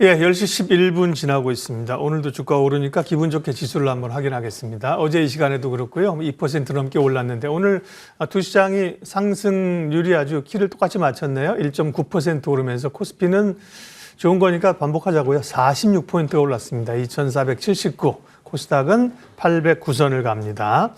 예, 10시 11분 지나고 있습니다. 오늘도 주가 오르니까 기분 좋게 지수를 한번 확인하겠습니다. 어제 이 시간에도 그렇고요. 2% 넘게 올랐는데 오늘 두 시장이 상승률이 아주 키를 똑같이 맞췄네요. 1.9% 오르면서 코스피는 좋은 거니까 반복하자고요. 46포인트가 올랐습니다. 2479. 코스닥은 809선을 갑니다.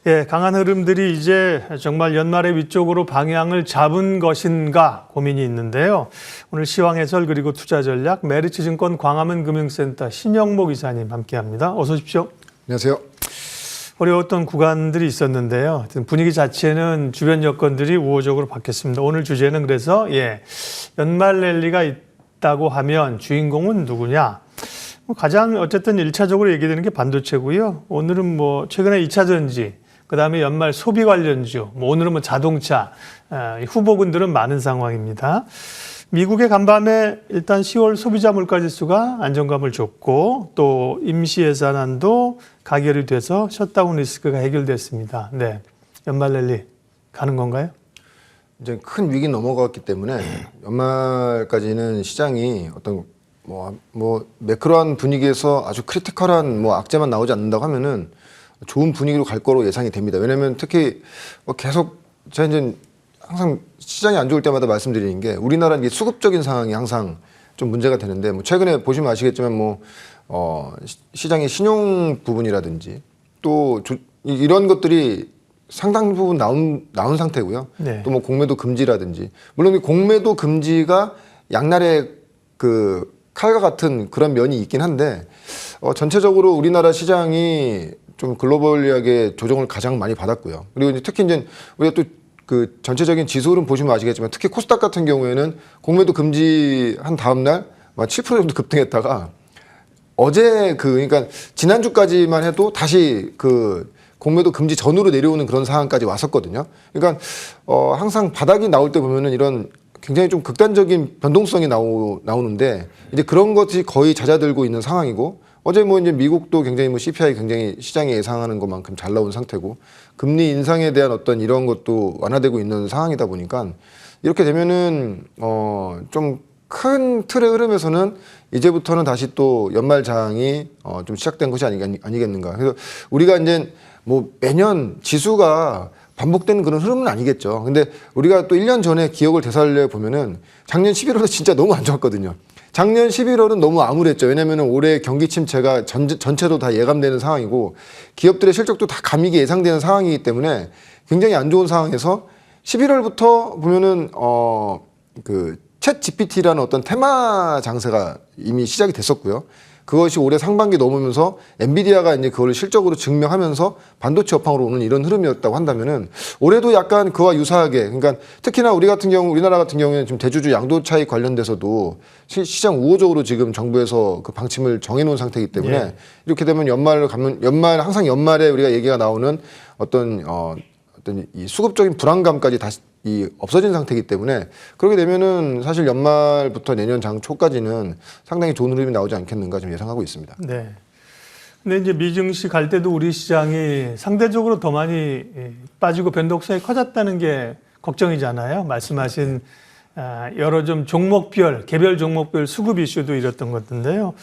예, 강한 흐름들이 이제 정말 연말의 위쪽으로 방향을 잡은 것인가 고민이 있는데요. 오늘 시황 해설 그리고 투자 전략 메리츠증권 광화문 금융센터 신영목 이사님 함께합니다. 어서 오십시오. 안녕하세요. 어려웠던 구간들이 있었는데요. 분위기 자체는 주변 여건들이 우호적으로 바뀌었습니다. 오늘 주제는 그래서 연말 랠리가 있다고 하면 주인공은 누구냐? 가장 어쨌든 1차적으로 얘기되는 게 반도체고요. 오늘은 최근에 2차 전지, 그다음에 연말 소비 관련주, 오늘은 자동차, 후보군들은 많은 상황입니다. 미국의 간밤에 일단 10월 소비자 물가지수가 안정감을 줬고 또 임시 예산안도 가결이 돼서 셧다운 리스크가 해결됐습니다. 네, 연말 랠리 가는 건가요? 이제 큰 위기 넘어갔기 때문에 연말까지는 시장이 어떤 매크로한 분위기에서 아주 크리티컬한 악재만 나오지 않는다고 하면은 좋은 분위기로 갈 거로 예상이 됩니다. 왜냐하면 특히 계속 제가 이제 항상 시장이 안 좋을 때마다 말씀드리는 게 우리나라는 수급적인 상황이 항상 좀 문제가 되는데 최근에 보시면 아시겠지만 시장의 신용 부분이라든지 또 이런 것들이 상당 부분 나온 상태고요. 네. 또 공매도 금지라든지 물론 공매도 금지가 양날의 칼과 같은 그런 면이 있긴 한데 전체적으로 우리나라 시장이 좀 글로벌하게 조정을 가장 많이 받았고요. 그리고 특히 이제 우리가 또 전체적인 지수 흐름 보시면 아시겠지만 특히 코스닥 같은 경우에는 공매도 금지한 다음 날 7% 정도 급등했다가 어제 그러니까 지난주까지만 해도 다시 공매도 금지 전으로 내려오는 그런 상황까지 왔었거든요. 그러니까 항상 바닥이 나올 때 보면은 이런 굉장히 좀 극단적인 변동성이 나오는데 이제 그런 것이 거의 잦아들고 있는 상황이고 어제 이제 미국도 굉장히 CPI 굉장히 시장이 예상하는 것만큼 잘 나온 상태고 금리 인상에 대한 어떤 이런 것도 완화되고 있는 상황이다 보니까 이렇게 되면은 좀 큰 틀의 흐름에서는 이제부터는 다시 또 연말 장이 좀 시작된 것이 아니겠는가. 그래서 우리가 이제 매년 지수가 반복되는 그런 흐름은 아니겠죠. 근데 우리가 또 1년 전에 기억을 되살려 보면은 작년 11월은 진짜 너무 안 좋았거든요. 작년 11월은 너무 암울했죠. 왜냐하면 올해 경기 침체가 전체도 다 예감되는 상황이고 기업들의 실적도 다 감익이 예상되는 상황이기 때문에 굉장히 안 좋은 상황에서 11월부터 보면은 챗 GPT라는 어떤 테마 장세가 이미 시작이 됐었고요. 그것이 올해 상반기 넘으면서 엔비디아가 이제 그걸 실적으로 증명하면서 반도체 업황으로 오는 이런 흐름이었다고 한다면은 올해도 약간 그와 유사하게 그러니까 특히나 우리나라 같은 경우에는 지금 대주주 양도 차익 관련돼서도 시장 우호적으로 지금 정부에서 방침을 정해놓은 상태이기 때문에 이렇게 되면 항상 연말에 우리가 얘기가 나오는 어떤 이 수급적인 불안감까지 다시 없어진 상태이기 때문에 그렇게 되면은 사실 연말부터 내년 장 초까지는 상당히 좋은 흐름이 나오지 않겠는가 좀 예상하고 있습니다. 네. 근데 이제 미증시 갈 때도 우리 시장이 상대적으로 더 많이 빠지고 변동성이 커졌다는 게 걱정이잖아요. 말씀하신 여러 좀 개별 종목별 수급 이슈도 이랬던 것 같은데요.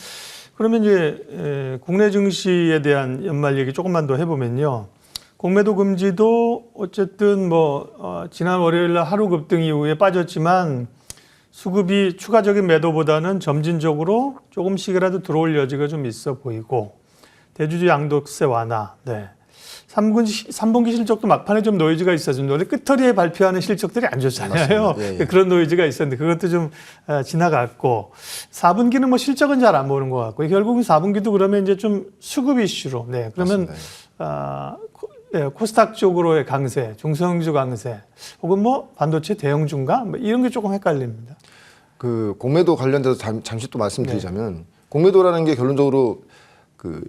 그러면 이제 국내 증시에 대한 연말 얘기 조금만 더 해보면요. 공매도 금지도 어쨌든 지난 월요일 날 하루 급등 이후에 빠졌지만 수급이 추가적인 매도보다는 점진적으로 조금씩이라도 들어올 여지가 좀 있어 보이고 대주주 양도세 완화. 네. 3분기 실적도 막판에 좀 노이즈가 있었습니다. 원래 끝터리에 발표하는 실적들이 안 좋잖아요. 그런 노이즈가 있었는데 그것도 좀 지나갔고 4분기는 실적은 잘 안 보는 것 같고 결국은 4분기도 그러면 이제 좀 수급 이슈로. 네. 그러면 코스닥 쪽으로의 강세, 중소형주 강세, 혹은 반도체 대형주인가 이런 게 조금 헷갈립니다. 공매도 관련돼서 잠시 또 말씀드리자면 공매도라는 게 결론적으로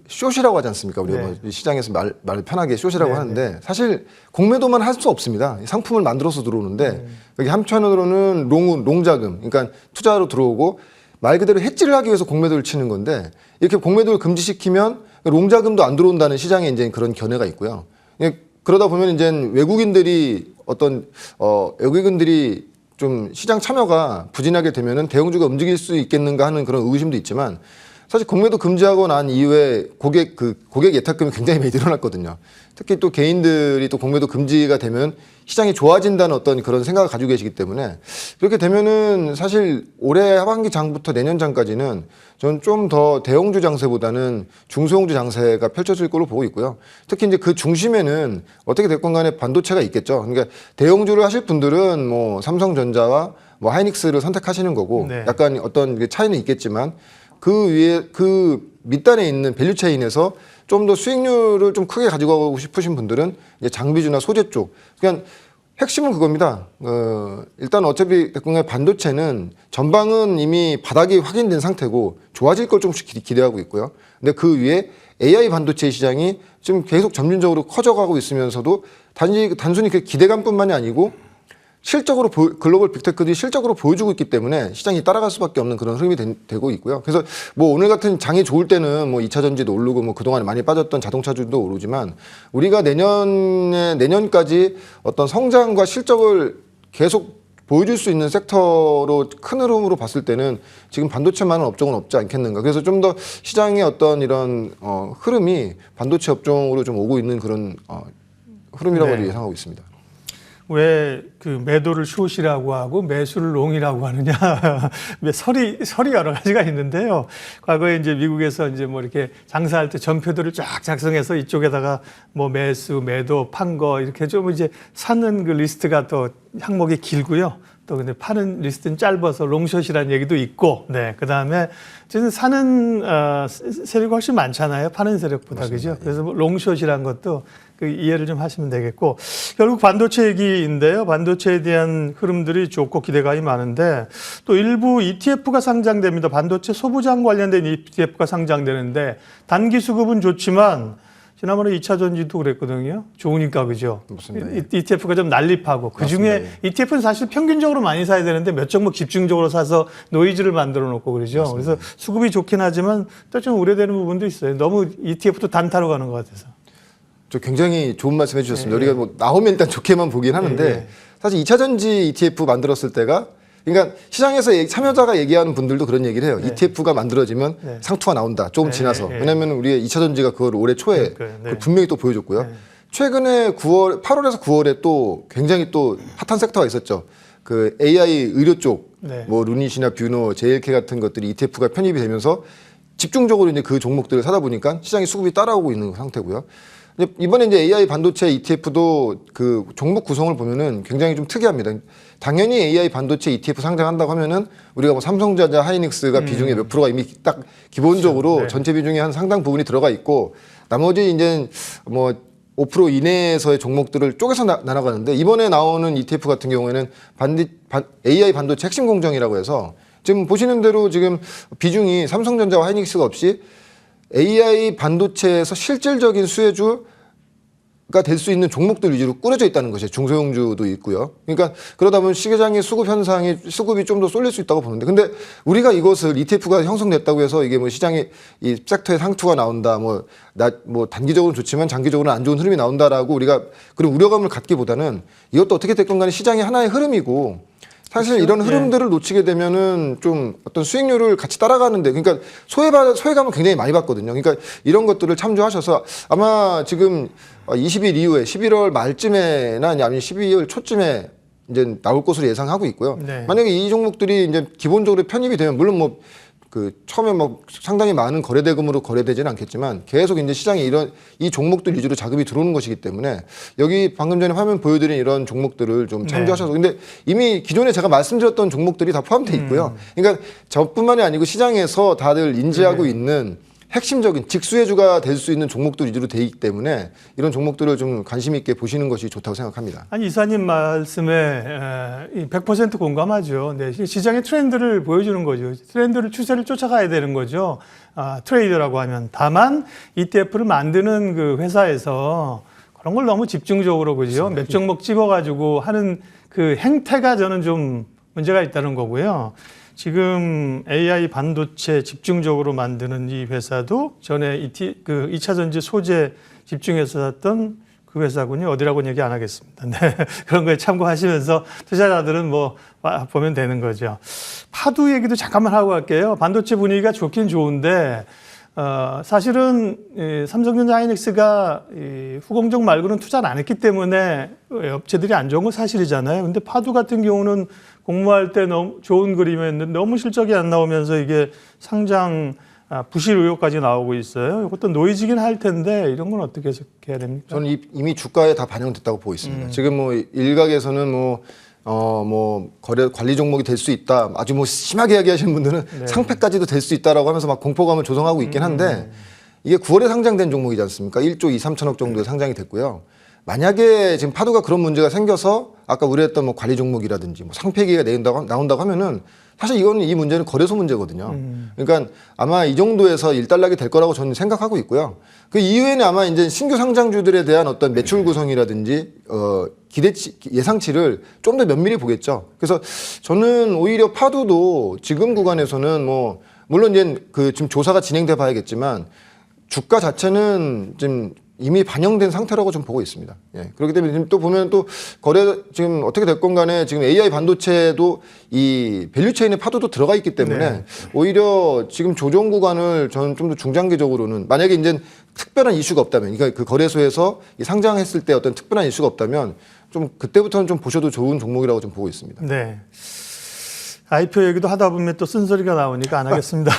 숏이라고 하지 않습니까? 우리가 시장에서 말 편하게 숏이라고 하는데 사실 공매도만 할 수 없습니다. 상품을 만들어서 들어오는데 여기 한편으로는 롱자금, 그러니까 투자로 들어오고 말 그대로 해지를 하기 위해서 공매도를 치는 건데 이렇게 공매도를 금지시키면 롱자금도 안 들어온다는 시장에 이제 그런 견해가 있고요. 외국인들이 좀 시장 참여가 부진하게 되면은 대형주가 움직일 수 있겠는가 하는 그런 의구심도 있지만 사실 공매도 금지하고 난 이후에 고객 예탁금이 굉장히 많이 늘어났거든요. 특히 또 개인들이 또 공매도 금지가 되면 시장이 좋아진다는 어떤 그런 생각을 가지고 계시기 때문에 그렇게 되면은 사실 올해 하반기 장부터 내년 장까지는 저는 좀 더 대형주 장세보다는 중소형주 장세가 펼쳐질 걸로 보고 있고요. 특히 이제 그 중심에는 어떻게 됐건 간에 반도체가 있겠죠. 그러니까 대형주를 하실 분들은 뭐 삼성전자와 뭐 하이닉스를 선택하시는 거고 네. 약간 어떤 차이는 있겠지만 그 위에 그 밑단에 있는 밸류체인에서 좀 더 수익률을 좀 크게 가지고 가고 싶으신 분들은 이제 장비주나 소재 쪽. 그냥 핵심은 그겁니다. 일단 어차피 반도체는 전방은 이미 바닥이 확인된 상태고 좋아질 걸 조금씩 기대하고 있고요. 근데 그 위에 AI 반도체 시장이 지금 계속 점진적으로 커져가고 있으면서도 단순히 그 기대감뿐만이 아니고 실적으로 글로벌 빅테크들이 실적으로 보여주고 있기 때문에 시장이 따라갈 수밖에 없는 그런 흐름이 되고 있고요. 그래서 뭐 오늘 같은 장이 좋을 때는 뭐 2차 전지도 오르고 뭐 그동안 많이 빠졌던 자동차주도 오르지만 우리가 내년까지 어떤 성장과 실적을 계속 보여줄 수 있는 섹터로 큰 흐름으로 봤을 때는 지금 반도체만한 업종은 없지 않겠는가. 그래서 좀 더 시장의 어떤 이런 흐름이 반도체 업종으로 좀 오고 있는 그런 흐름이라고 네. 예상하고 있습니다. 왜 그 매도를 숏이라고 하고 매수를 롱이라고 하느냐. 설이 여러 가지가 있는데요. 과거에 이제 미국에서 이제 뭐 이렇게 장사할 때 전표들을 쫙 작성해서 이쪽에다가 뭐 매수, 매도, 판 거 이렇게 좀 이제 사는 그 리스트가 또 항목이 길고요. 또 근데 파는 리스트는 짧아서 롱숏이라는 얘기도 있고, 네. 그 다음에 저는 사는 세력이 훨씬 많잖아요. 파는 세력보다. 그죠? 그래서 뭐 롱숏이라는 것도 그 이해를 좀 하시면 되겠고, 결국 반도체 얘기인데요. 반도체에 대한 흐름들이 좋고 기대감이 많은데 또 일부 ETF가 상장됩니다. 반도체 소부장 관련된 ETF가 상장되는데 단기 수급은 좋지만 지난번에 2차 전지도 그랬거든요. 좋으니까 그죠? 맞습니다. ETF가 좀 난립하고 그중에 ETF는 사실 평균적으로 많이 사야 되는데 몇 종목 집중적으로 사서 노이즈를 만들어 놓고 그러죠. 맞습니다. 그래서 수급이 좋긴 하지만 또 좀 우려되는 부분도 있어요. 너무 ETF도 단타로 가는 것 같아서. 저 굉장히 좋은 말씀 해주셨습니다. 우리가 뭐 나오면 일단 좋게만 보긴 하는데 사실 2차 전지 ETF 만들었을 때가 그러니까 시장에서 참여자가 얘기하는 분들도 그런 얘기를 해요. ETF가 만들어지면 상투가 나온다. 조금 지나서. 왜냐하면 우리의 2차 전지가 그걸 올해 초에 그걸 분명히 또 보여줬고요. 최근에 8월에서 9월에 또 굉장히 또 핫한 섹터가 있었죠. 그 AI 의료 쪽, 뭐 루닛이나 뷰노, JLK 같은 것들이 ETF가 편입이 되면서 집중적으로 이제 그 종목들을 사다 보니까 시장의 수급이 따라오고 있는 상태고요. 이번에 이제 AI 반도체 ETF도 그 종목 구성을 보면은 굉장히 좀 특이합니다. 당연히 AI 반도체 ETF 상장한다고 하면은 우리가 뭐 삼성전자, 하이닉스가 비중이 몇 프로가 이미 딱 기본적으로 그렇죠. 네. 전체 비중의 한 상당 부분이 들어가 있고 나머지 이제 뭐 5% 이내에서의 종목들을 쪼개서 나눠가는데 이번에 나오는 ETF 같은 경우에는 AI 반도체 핵심 공정이라고 해서 지금 보시는 대로 지금 비중이 삼성전자와 하이닉스가 없이 AI 반도체에서 실질적인 수혜주가 될 수 있는 종목들 위주로 꾸려져 있다는 것이 중소형주도 있고요. 그러니까 그러다 보면 시장의 수급이 좀 더 쏠릴 수 있다고 보는데 근데 우리가 이것을 ETF가 형성됐다고 해서 이게 뭐 시장에 이 섹터의 상투가 나온다 뭐 단기적으로는 좋지만 장기적으로는 안 좋은 흐름이 나온다라고 우리가 그런 우려감을 갖기보다는 이것도 어떻게 됐건 간에 시장의 하나의 흐름이고 사실 그렇죠? 이런 흐름들을 놓치게 되면은 좀 어떤 수익률을 같이 따라가는데 그러니까 소외감을 굉장히 많이 받거든요. 그러니까 이런 것들을 참조하셔서 아마 지금 20일 이후에 11월 말쯤에나 아니면 12월 초쯤에 이제 나올 것으로 예상하고 있고요. 만약에 이 종목들이 이제 기본적으로 편입이 되면 물론 뭐 그 처음에 뭐 상당히 많은 거래대금으로 거래되지는 않겠지만 계속 이제 시장에 이 종목들 위주로 자금이 들어오는 것이기 때문에 여기 방금 전에 화면 보여드린 이런 종목들을 좀 참조하셔서 근데 이미 기존에 제가 말씀드렸던 종목들이 다 포함되어 있고요. 그러니까 저뿐만이 아니고 시장에서 다들 인지하고 있는 핵심적인 직수혜주가 될 수 있는 종목들 위주로 되어 있기 때문에 이런 종목들을 좀 관심 있게 보시는 것이 좋다고 생각합니다. 아니 이사님 말씀에 100% 공감하죠. 네, 시장의 트렌드를 보여주는 거죠. 트렌드를 추세를 쫓아가야 되는 거죠. 트레이더라고 하면 다만 ETF를 만드는 그 회사에서 그런 걸 너무 집중적으로 그죠. 몇 종목 집어가지고 하는 그 행태가 저는 좀 문제가 있다는 거고요. 지금 AI 반도체 집중적으로 만드는 이 회사도 전에 2차 전지 소재 집중해서 샀던 그 회사군요. 어디라고는 얘기 안 하겠습니다. 네. 그런 거에 참고하시면서 투자자들은 뭐 보면 되는 거죠. 파두 얘기도 잠깐만 하고 갈게요. 반도체 분위기가 좋긴 좋은데 사실은 삼성전자 하이닉스가 후공정 말고는 투자를 안 했기 때문에 업체들이 안 좋은 건 사실이잖아요. 근데 파두 같은 경우는 공모할 때 너무 좋은 그림이었는데 너무 실적이 안 나오면서 이게 상장 부실 의혹까지 나오고 있어요. 이것도 노이즈긴 할 텐데 이런 건 어떻게 해석해야 됩니까? 저는 이미 주가에 다 반영됐다고 보고 있습니다. 지금 뭐 일각에서는 거래 관리 종목이 될 수 있다. 아주 뭐 심하게 이야기하시는 분들은 네. 상패까지도 될 수 있다라고 하면서 막 공포감을 조성하고 있긴 한데 이게 9월에 상장된 종목이지 않습니까? 1조 2, 3천억 정도에 상장이 됐고요. 만약에 지금 파도가 그런 문제가 생겨서 아까 우려했던 뭐 관리 종목이라든지 뭐 상폐기가 나온다고 하면은 사실 이 문제는 거래소 문제거든요. 그러니까 아마 이 정도에서 일단락이 될 거라고 저는 생각하고 있고요. 그 이후에는 아마 이제 신규 상장주들에 대한 어떤 매출 구성이라든지 기대치, 예상치를 좀 더 면밀히 보겠죠. 그래서 저는 오히려 파도도 지금 구간에서는 뭐 물론 이제 지금 조사가 진행돼 봐야겠지만 주가 자체는 지금 이미 반영된 상태라고 좀 보고 있습니다. 예. 그렇기 때문에 지금 또 보면 또 거래 지금 어떻게 됐건 간에 지금 AI 반도체도 이 밸류체인의 파도도 들어가 있기 때문에 네. 오히려 지금 조정 구간을 저는 좀 더 중장기적으로는 만약에 이제 특별한 이슈가 없다면 그러니까 그 거래소에서 상장했을 때 어떤 특별한 이슈가 없다면 좀 그때부터는 좀 보셔도 좋은 종목이라고 좀 보고 있습니다. 네. IPO 얘기도 하다 보면 또 쓴소리가 나오니까 안 하겠습니다.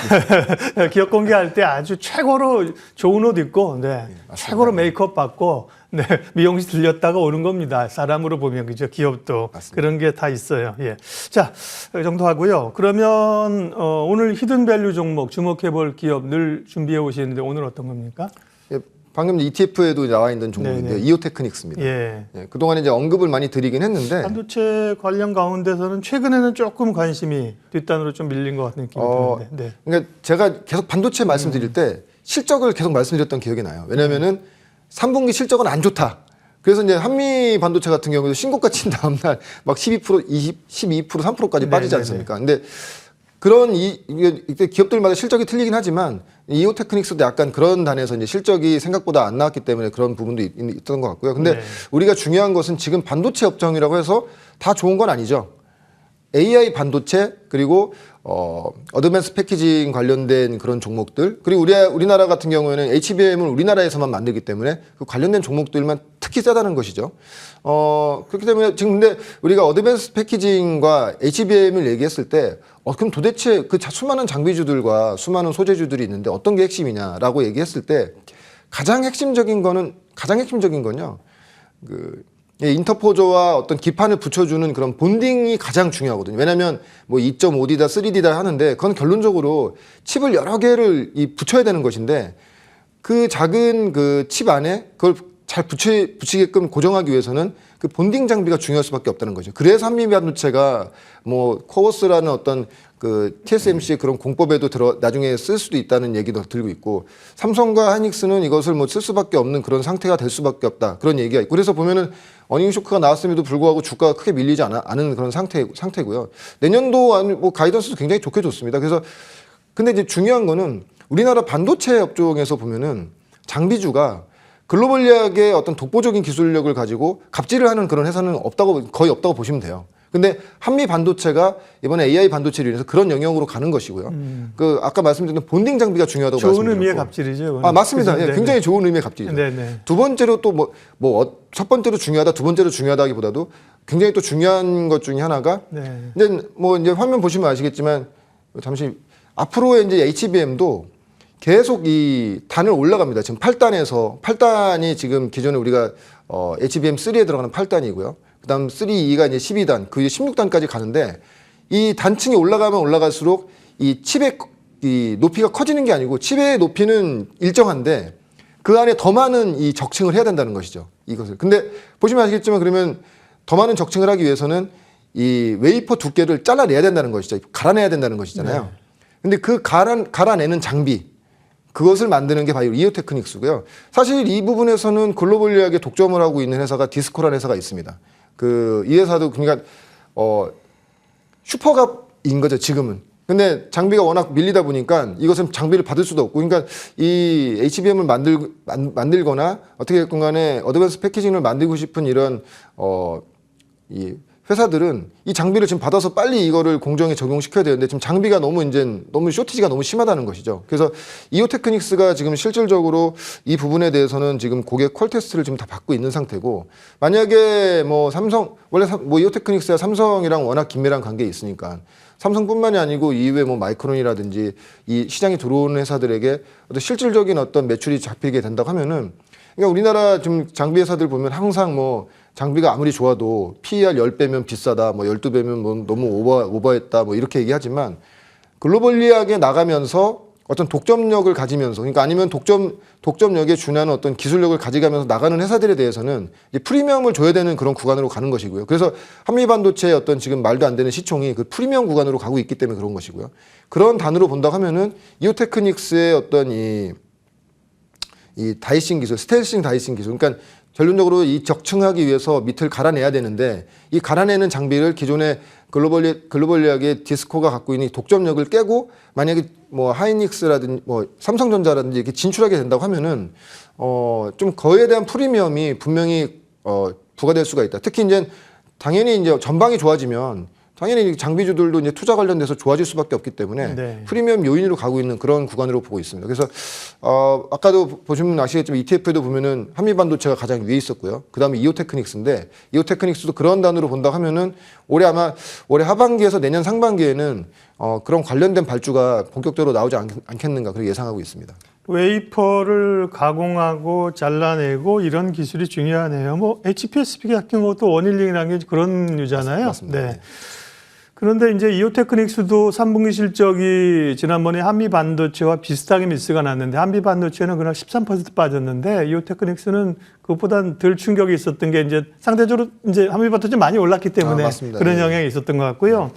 기업 공개할 때 아주 최고로 좋은 옷 입고, 네, 최고로 메이크업 받고, 네, 미용실 들렸다가 오는 겁니다. 사람으로 보면 그죠, 기업도 맞습니다. 그런 게 다 있어요. 예, 자, 이 정도 하고요. 그러면 오늘 히든밸류 종목 주목해볼 기업 늘 준비해 오시는데 오늘 어떤 겁니까? 예, 방금 ETF에도 나와 있는 종목인데요. 네네. 이오테크닉스입니다. 예. 예, 그동안 이제 언급을 많이 드리긴 했는데 반도체 관련 가운데서는 최근에는 조금 관심이 뒷단으로 좀 밀린 것 같은 느낌이 드는데. 네. 그러니까 제가 계속 반도체 말씀드릴 때 실적을 계속 말씀드렸던 기억이 나요. 왜냐면은 3분기 실적은 안 좋다. 그래서 이제 한미 반도체 같은 경우도 신고가 친 다음날 막 12%, 12%, 3%까지 빠지지 않습니까? 근데 그런 이때 기업들마다 실적이 틀리긴 하지만 이오테크닉스도 약간 그런 단에서 이제 실적이 생각보다 안 나왔기 때문에 그런 부분도 있던 것 같고요. 근데 네. 우리가 중요한 것은 지금 반도체 업종이라고 해서 다 좋은 건 아니죠. AI 반도체 그리고 어드밴스 패키징 관련된 그런 종목들 그리고 우리나라 같은 경우에는 HBM을 우리나라에서만 만들기 때문에 그 관련된 종목들만 특히 세다는 것이죠. 그렇기 때문에 지금 근데 우리가 어드밴스 패키징과 HBM을 얘기했을 때 그럼 도대체 그 수많은 장비주들과 수많은 소재주들이 있는데 어떤 게 핵심이냐라고 얘기했을 때 가장 핵심적인 건요. 인터포저와 어떤 기판을 붙여주는 그런 본딩이 가장 중요하거든요. 왜냐하면 뭐 2.5D다, 3D다 하는데 그건 결론적으로 칩을 여러 개를 붙여야 되는 것인데 그 작은 그 칩 안에 그걸 잘 붙이게끔 고정하기 위해서는 그 본딩 장비가 중요할 수밖에 없다는 거죠. 그래서 한미 반도체가 뭐 코어스라는 어떤 그 TSMC의 그런 공법에도 나중에 쓸 수도 있다는 얘기도 들고 있고 삼성과 하이닉스는 이것을 뭐 쓸 수밖에 없는 그런 상태가 될 수밖에 없다 그런 얘기가 있고 그래서 보면은 어닝 쇼크가 나왔음에도 불구하고 주가가 크게 밀리지 않은 그런 상태고요. 내년도 뭐 가이던스도 굉장히 좋게 줬습니다. 그래서 근데 이제 중요한 거는 우리나라 반도체 업종에서 보면은 장비주가 글로벌리하게 어떤 독보적인 기술력을 가지고 갑질을 하는 그런 회사는 거의 없다고 보시면 돼요. 근데 한미 반도체가 이번에 AI 반도체로 인해서 그런 영역으로 가는 것이고요. 그 아까 말씀드린 본딩 장비가 중요하다고 좋은 말씀드렸고. 의미의 갑질이죠. 맞습니다. 그죠? 예, 굉장히 좋은 의미의 갑질이죠. 네네. 두 번째로 또 첫 번째로 중요하다, 두 번째로 중요하다기보다도 굉장히 또 중요한 것 중에 하나가 네. 이제 화면 보시면 아시겠지만 잠시 앞으로의 이제 HBM도 계속 이 단을 올라갑니다. 지금 8단이 지금 기존에 우리가 HBM3에 들어가는 8단이고요. 그다음 3E가 이제 12단, 그 16단까지 가는데 이 단층이 올라가면 올라갈수록 이 칩의 이 높이가 커지는 게 아니고 칩의 높이는 일정한데 그 안에 더 많은 이 적층을 해야 된다는 것이죠. 이것을. 근데 보시면 아시겠지만 그러면 더 많은 적층을 하기 위해서는 이 웨이퍼 두께를 잘라내야 된다는 것이죠. 갈아내야 된다는 것이잖아요. 네. 근데 그 갈아내는 장비 그것을 만드는 게 바로 이오테크닉스고요. 사실 이 부분에서는 글로벌리하게 독점을 하고 있는 회사가 디스코라는 회사가 있습니다. 이 회사도 그러니까 슈퍼갑인 거죠. 지금은 근데 장비가 워낙 밀리다 보니까 이것은 장비를 받을 수도 없고, 그러니까 이 HBM을 만들거나 어떻게 됐건 간에 어드밴스 패키징을 만들고 싶은 이런 이 회사들은 이 장비를 지금 받아서 빨리 이거를 공정에 적용시켜야 되는데 지금 장비가 너무 쇼티지가 너무 심하다는 것이죠. 그래서 이오테크닉스가 지금 실질적으로 이 부분에 대해서는 지금 고객 퀄 테스트를 지금 다 받고 있는 상태고, 만약에 뭐 삼성 원래 뭐 이오테크닉스가 삼성이랑 워낙 긴밀한 관계에 있으니까 삼성뿐만이 아니고 이외 뭐 마이크론이라든지 이 시장에 들어오는 회사들에게 어떤 실질적인 어떤 매출이 잡히게 된다고 하면은, 그러니까 우리나라 지금 장비 회사들 보면 항상 뭐 장비가 아무리 좋아도 PER 10배면 비싸다, 뭐 12배면 뭐 너무 오버했다, 뭐 이렇게 얘기하지만 글로벌리하게 나가면서 어떤 독점력을 가지면서, 그러니까 아니면 독점력에 준하는 어떤 기술력을 가져가면서 나가는 회사들에 대해서는 이제 프리미엄을 줘야 되는 그런 구간으로 가는 것이고요. 그래서 한미반도체의 어떤 지금 말도 안 되는 시총이 그 프리미엄 구간으로 가고 있기 때문에 그런 것이고요. 그런 단으로 본다고 하면은 이오테크닉스의 어떤 이 다이싱 기술, 스텔싱 다이싱 기술, 그러니까 결론적으로 이 적층하기 위해서 밑을 갈아내야 되는데, 이 갈아내는 장비를 기존의 글로벌리하게 디스코가 갖고 있는 독점력을 깨고 만약에 뭐 하이닉스라든지 뭐 삼성전자라든지 이렇게 진출하게 된다고 하면은 좀 거에 대한 프리미엄이 분명히 부과될 수가 있다. 특히 이제 당연히 이제 전방이 좋아지면 당연히 장비주들도 이제 투자 관련돼서 좋아질 수밖에 없기 때문에 네. 프리미엄 요인으로 가고 있는 그런 구간으로 보고 있습니다. 그래서 아까도 보시면 아시겠지만 ETF에도 보면은 한미반도체가 가장 위에 있었고요. 그다음에 이오테크닉스인데 이오테크닉스도 그런 단으로 본다 하면은 올해 하반기에서 내년 상반기에는 그런 관련된 발주가 본격적으로 나오지 않겠는가 그렇게 예상하고 있습니다. 웨이퍼를 가공하고 잘라내고 이런 기술이 중요하네요. 뭐 HPSP 같은 것도 원힐링이라는 게 그런 류잖아요. 맞습니다. 네. 그런데 이제 이오테크닉스도 3분기 실적이 지난번에 한미반도체와 비슷하게 미스가 났는데, 한미반도체는 그날 13% 빠졌는데 이오테크닉스는 그것보다는 덜 충격이 있었던 게 이제 상대적으로 이제 한미반도체 많이 올랐기 때문에 그런 영향이 있었던 것 같고요.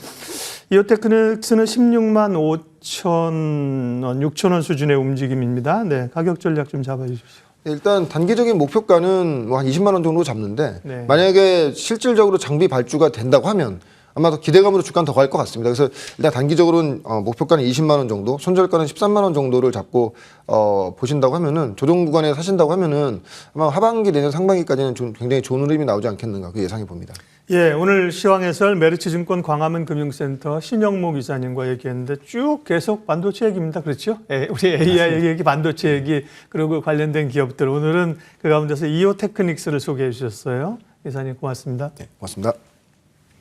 이오테크닉스는 16만 5천 원, 6천 원 수준의 움직임입니다. 네, 가격 전략 좀 잡아주십시오. 일단 단기적인 목표가는 뭐 한 20만 원 정도 잡는데, 네. 만약에 실질적으로 장비 발주가 된다고 하면 아마 더 기대감으로 주가는 더 갈 것 같습니다. 그래서 일단 단기적으로는 목표가는 20만 원 정도, 손절가는 13만 원 정도를 잡고 보신다고 하면은, 조정 구간에 사신다고 하면은 아마 하반기 내년 상반기까지는 좀 굉장히 좋은 흐름이 나오지 않겠는가 그 예상해 봅니다. 예, 오늘 시황해설 메리츠증권 광화문 금융센터 신영목 이사님과 얘기했는데 쭉 계속 반도체 얘기입니다. 그렇죠? 예, 우리 AI 얘기, 반도체 얘기, 그리고 관련된 기업들. 오늘은 그 가운데서 이오테크닉스를 소개해 주셨어요. 이사님 고맙습니다. 네, 고맙습니다.